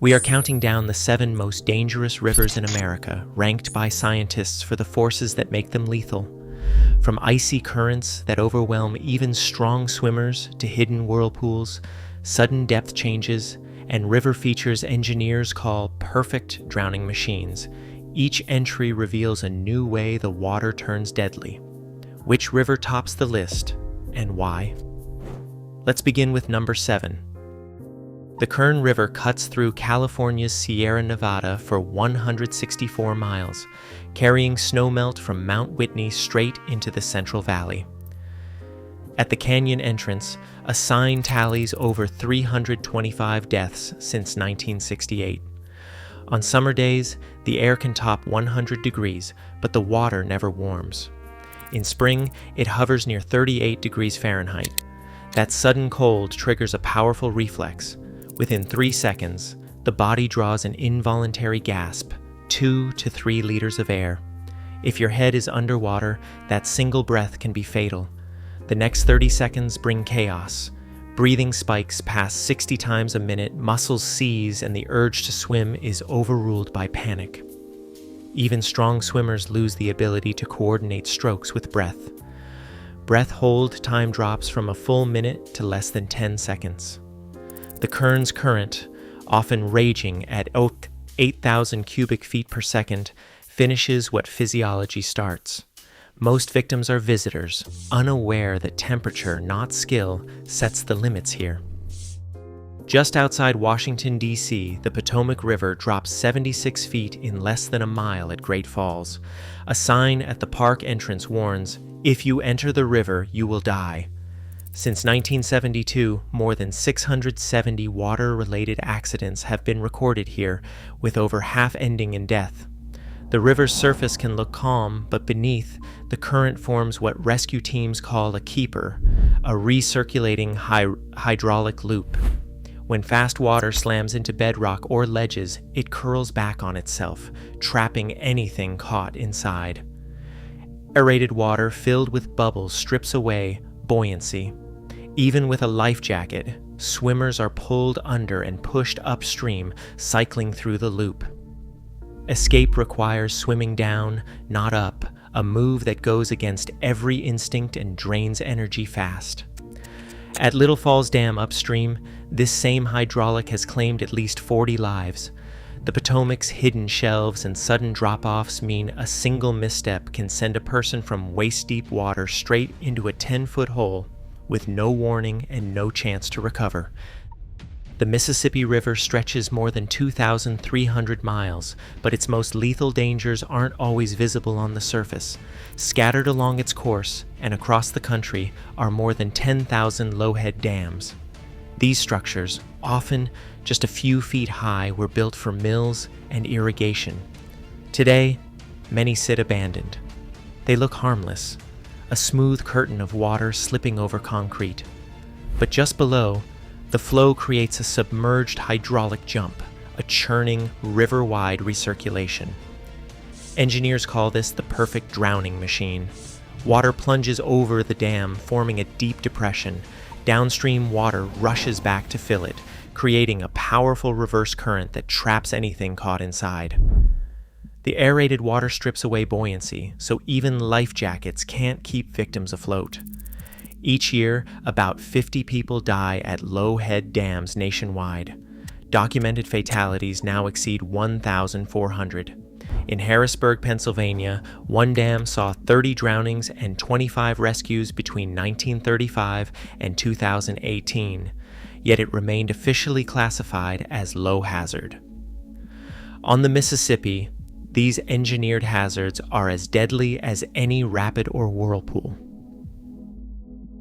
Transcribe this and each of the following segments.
We are counting down the 7 most dangerous rivers in America, ranked by scientists for the forces that make them lethal. From icy currents that overwhelm even strong swimmers to hidden whirlpools, sudden depth changes, and river features engineers call perfect drowning machines, each entry reveals a new way the water turns deadly. Which river tops the list, and why? Let's begin with number 7. The Kern River cuts through California's Sierra Nevada for 164 miles, carrying snowmelt from Mount Whitney straight into the Central Valley. At the canyon entrance, a sign tallies over 325 deaths since 1968. On summer days, the air can top 100 degrees, but the water never warms. In spring, it hovers near 38 degrees Fahrenheit. That sudden cold triggers a powerful reflex. Within 3 seconds, the body draws an involuntary gasp, 2 to 3 liters of air. If your head is underwater, that single breath can be fatal. The next 30 seconds bring chaos. Breathing spikes past 60 times a minute, muscles seize, and the urge to swim is overruled by panic. Even strong swimmers lose the ability to coordinate strokes with breath. Breath hold time drops from a full minute to less than 10 seconds. The Kern's current, often raging at 8,000 cubic feet per second, finishes what physiology starts. Most victims are visitors, unaware that temperature, not skill, sets the limits here. Just outside Washington, D.C., the Potomac River drops 76 feet in less than a mile at Great Falls. A sign at the park entrance warns, "If you enter the river, you will die." Since 1972, more than 670 water-related accidents have been recorded here, with over half ending in death. The river's surface can look calm, but beneath, the current forms what rescue teams call a keeper, a recirculating hydraulic loop. When fast water slams into bedrock or ledges, it curls back on itself, trapping anything caught inside. Aerated water filled with bubbles strips away buoyancy. Even with a life jacket, swimmers are pulled under and pushed upstream, cycling through the loop. Escape requires swimming down, not up, a move that goes against every instinct and drains energy fast. At Little Falls Dam upstream, this same hydraulic has claimed at least 40 lives. The Potomac's hidden shelves and sudden drop-offs mean a single misstep can send a person from waist-deep water straight into a 10-foot hole with no warning and no chance to recover. The Mississippi River stretches more than 2,300 miles, but its most lethal dangers aren't always visible on the surface. Scattered along its course and across the country are more than 10,000 low-head dams. These structures, often just a few feet high, were built for mills and irrigation. Today, many sit abandoned. They look harmless, a smooth curtain of water slipping over concrete. But just below, the flow creates a submerged hydraulic jump, a churning, river-wide recirculation. Engineers call this the perfect drowning machine. Water plunges over the dam, forming a deep depression. Downstream water rushes back to fill it, creating a powerful reverse current that traps anything caught inside. The aerated water strips away buoyancy, so even life jackets can't keep victims afloat. Each year, about 50 people die at low-head dams nationwide. Documented fatalities now exceed 1,400. In Harrisburg, Pennsylvania, one dam saw 30 drownings and 25 rescues between 1935 and 2018, yet it remained officially classified as low hazard. On the Mississippi, these engineered hazards are as deadly as any rapid or whirlpool.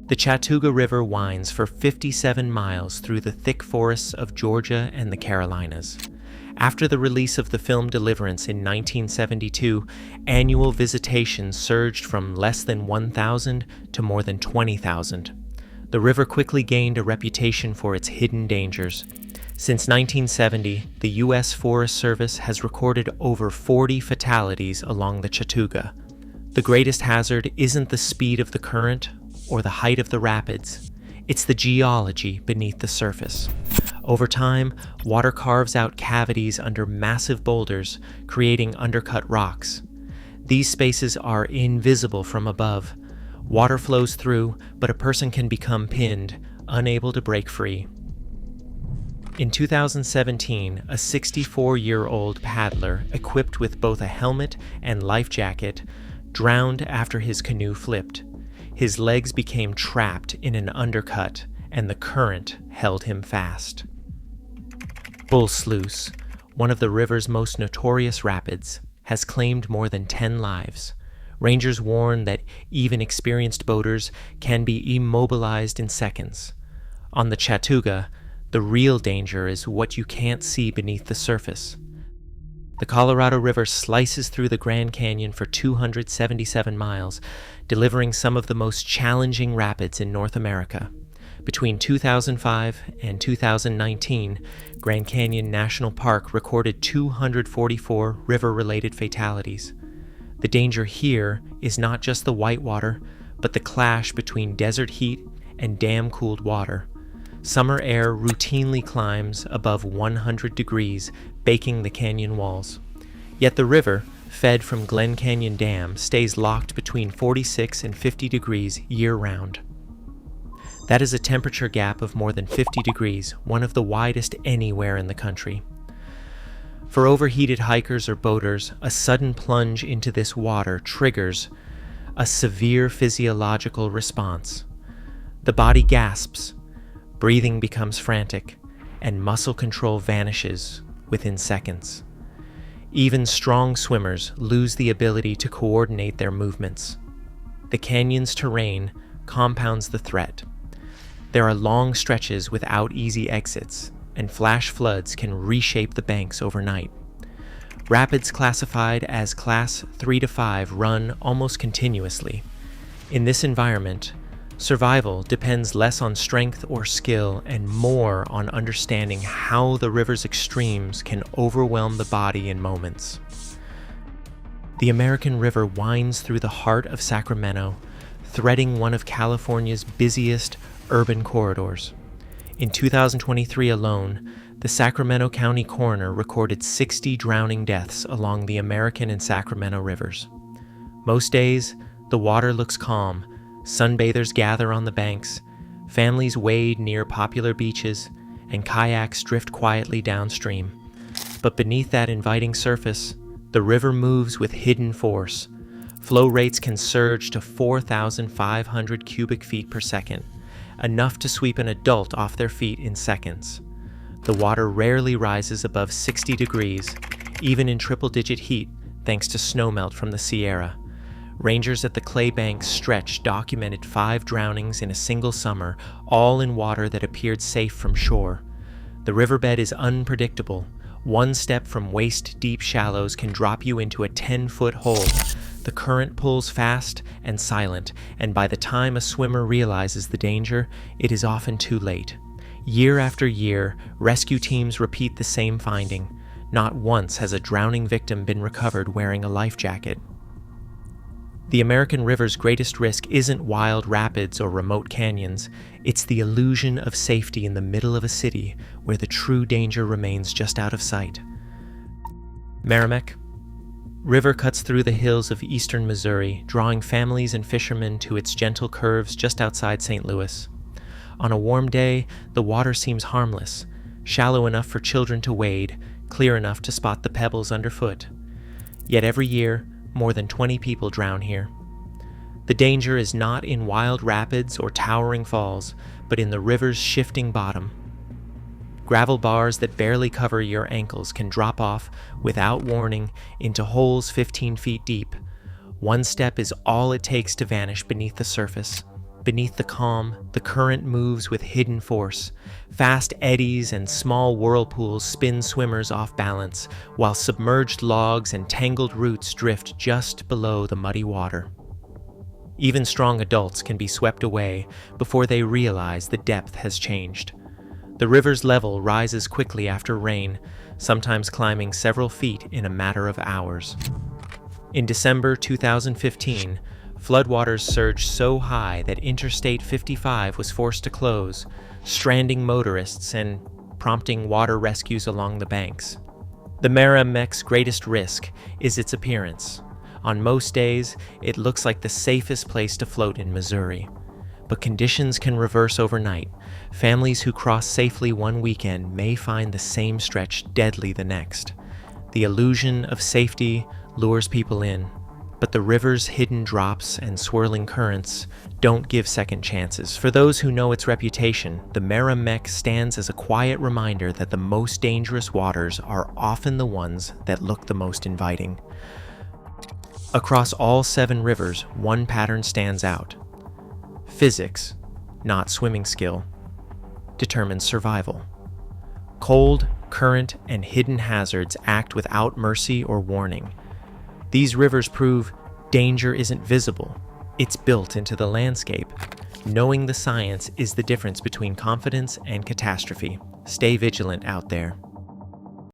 The Chattooga River winds for 57 miles through the thick forests of Georgia and the Carolinas. After the release of the film Deliverance in 1972, annual visitation surged from less than 1,000 to more than 20,000. The river quickly gained a reputation for its hidden dangers. Since 1970, the U.S. Forest Service has recorded over 40 fatalities along the Chattooga. The greatest hazard isn't the speed of the current or the height of the rapids. It's the geology beneath the surface. Over time, water carves out cavities under massive boulders, creating undercut rocks. These spaces are invisible from above. Water flows through, but a person can become pinned, unable to break free. In 2017, a 64-year-old paddler, equipped with both a helmet and life jacket, drowned after his canoe flipped. His legs became trapped in an undercut, and the current held him fast. Bull Sluice, one of the river's most notorious rapids, has claimed more than 10 lives. Rangers warn that even experienced boaters can be immobilized in seconds. On the Chattooga, the real danger is what you can't see beneath the surface. The Colorado River slices through the Grand Canyon for 277 miles, delivering some of the most challenging rapids in North America. Between 2005 and 2019, Grand Canyon National Park recorded 244 river-related fatalities. The danger here is not just the whitewater, but the clash between desert heat and dam-cooled water. Summer air routinely climbs above 100 degrees, baking the canyon walls. Yet the river, fed from Glen Canyon Dam, stays locked between 46 and 50 degrees year-round. That is a temperature gap of more than 50 degrees, one of the widest anywhere in the country. For overheated hikers or boaters, a sudden plunge into this water triggers a severe physiological response. The body gasps, breathing becomes frantic, and muscle control vanishes within seconds. Even strong swimmers lose the ability to coordinate their movements. The canyon's terrain compounds the threat. There are long stretches without easy exits, and flash floods can reshape the banks overnight. Rapids classified as Class 3 to 5 run almost continuously. In this environment, survival depends less on strength or skill and more on understanding how the river's extremes can overwhelm the body in moments. The American River winds through the heart of Sacramento, threading one of California's busiest urban corridors. In 2023 alone, the Sacramento County coroner recorded 60 drowning deaths along the American and Sacramento rivers. Most days, the water looks calm. Sunbathers gather on the banks, families wade near popular beaches, and kayaks drift quietly downstream. But beneath that inviting surface, the river moves with hidden force. Flow rates can surge to 4,500 cubic feet per second, enough to sweep an adult off their feet in seconds. The water rarely rises above 60 degrees, even in triple-digit heat, thanks to snowmelt from the Sierra. Rangers at the Clay Bank stretch documented 5 drownings in a single summer, all in water that appeared safe from shore. The riverbed is unpredictable. One step from waist-deep shallows can drop you into a 10-foot hole. The current pulls fast and silent, and by the time a swimmer realizes the danger, it is often too late. Year after year, rescue teams repeat the same finding. Not once has a drowning victim been recovered wearing a life jacket. The American River's greatest risk isn't wild rapids or remote canyons. It's the illusion of safety in the middle of a city where the true danger remains just out of sight. Merrimack River cuts through the hills of eastern Missouri, drawing families and fishermen to its gentle curves just outside St. Louis. On a warm day, the water seems harmless, shallow enough for children to wade, clear enough to spot the pebbles underfoot. Yet every year, more than 20 people drown here. The danger is not in wild rapids or towering falls, but in the river's shifting bottom. Gravel bars that barely cover your ankles can drop off without warning into holes 15 feet deep. One step is all it takes to vanish beneath the surface. Beneath the calm, the current moves with hidden force. Fast eddies and small whirlpools spin swimmers off balance, while submerged logs and tangled roots drift just below the muddy water. Even strong adults can be swept away before they realize the depth has changed. The river's level rises quickly after rain, sometimes climbing several feet in a matter of hours. In December 2015, floodwaters surged so high that Interstate 55 was forced to close, stranding motorists and prompting water rescues along the banks. The Merrimec's greatest risk is its appearance. On most days, it looks like the safest place to float in Missouri. But conditions can reverse overnight. Families who cross safely one weekend may find the same stretch deadly the next. The illusion of safety lures people in, but the river's hidden drops and swirling currents don't give second chances. For those who know its reputation, the Merrimec stands as a quiet reminder that the most dangerous waters are often the ones that look the most inviting. Across all 7 rivers, one pattern stands out. Physics, not swimming skill, determines survival. Cold, current, and hidden hazards act without mercy or warning. These rivers prove danger isn't visible, it's built into the landscape. Knowing the science is the difference between confidence and catastrophe. Stay vigilant out there.